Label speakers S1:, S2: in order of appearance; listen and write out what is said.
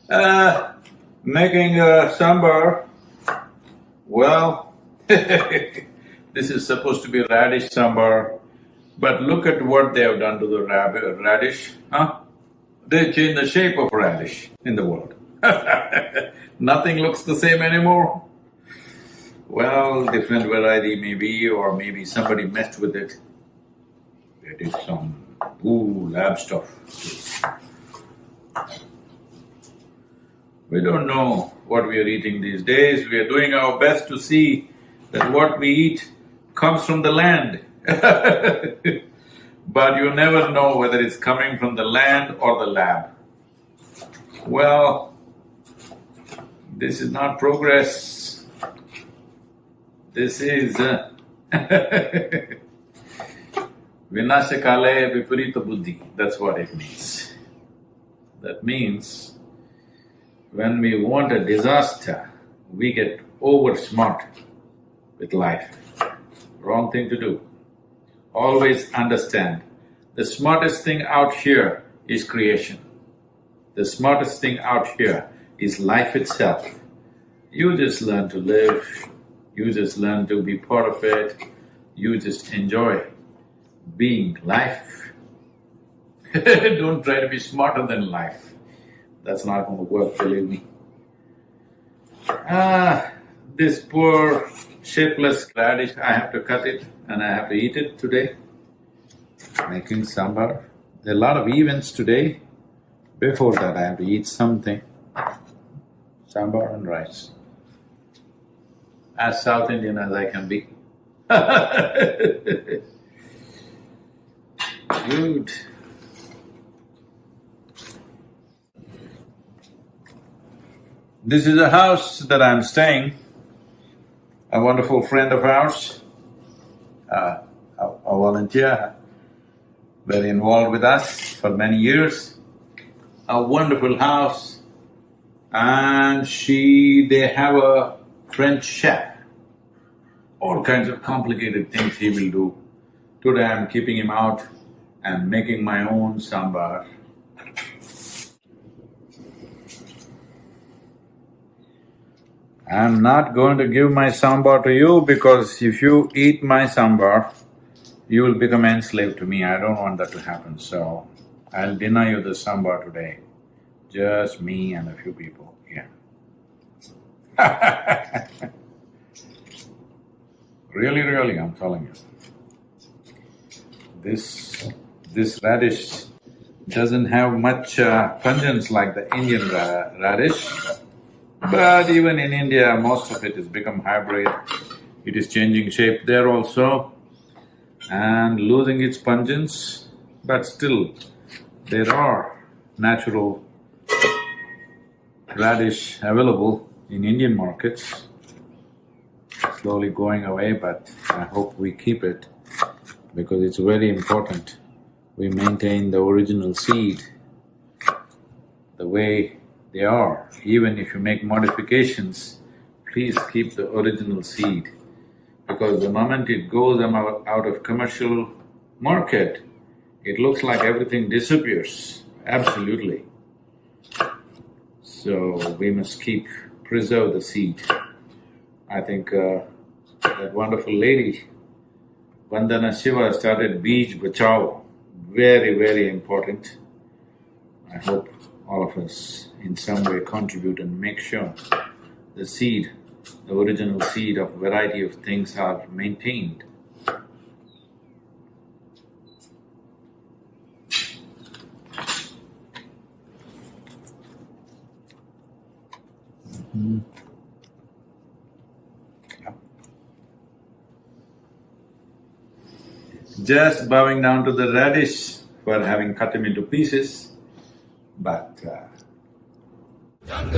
S1: Making a sambar, well, this is supposed to be radish sambar, but look at what they have done to the radish, huh? They changed the shape of radish in the world. Nothing looks the same anymore. Well, different variety maybe, or maybe somebody messed with it. It is some lab stuff. We don't know what we are eating these days. We are doing our best to see that what we eat comes from the land. But you never know whether it's coming from the land or the lab. Well, this is not progress. This is Vinashakale Viparita Buddhi, that's what it means. That means when we want a disaster, we get over smart with life. Wrong thing to do. Always understand, the smartest thing out here is creation. The smartest thing out here is life itself. You just learn to live, you just learn to be part of it, you just enjoy being life. Don't try to be smarter than life. That's not going to work, believe me. This poor shapeless radish, I have to cut it and I have to eat it today. Making sambar. There are a lot of events today. Before that I have to eat something. Sambar and rice. As South Indian as I can be. Good. This is a house that I'm staying. A wonderful friend of ours, a volunteer, very involved with us for many years. A wonderful house, and they have a French chef. All kinds of complicated things he will do. Today I'm keeping him out and making my own sambar. I'm not going to give my sambar to you because if you eat my sambar, you will become enslaved to me. I don't want that to happen, so I'll deny you the sambar today. Just me and a few people here. Really, I'm telling you. This radish doesn't have much pungence like the Indian radish. But even in India, most of it has become hybrid. It is changing shape there also and losing its pungence, but still there are natural radish available in Indian markets. Slowly going away, but I hope we keep it because it's very important we maintain the original seed the way they are. Even if you make modifications, please keep the original seed, because the moment it goes out of commercial market, it looks like everything disappears, absolutely. So we must preserve the seed. I think that wonderful lady, Vandana Shiva, started Beej Bachao, very important. I hope all of us in some way contribute and make sure the seed, the original seed of variety of things are maintained. Just bowing down to the radish for having cut him into pieces, but Yoga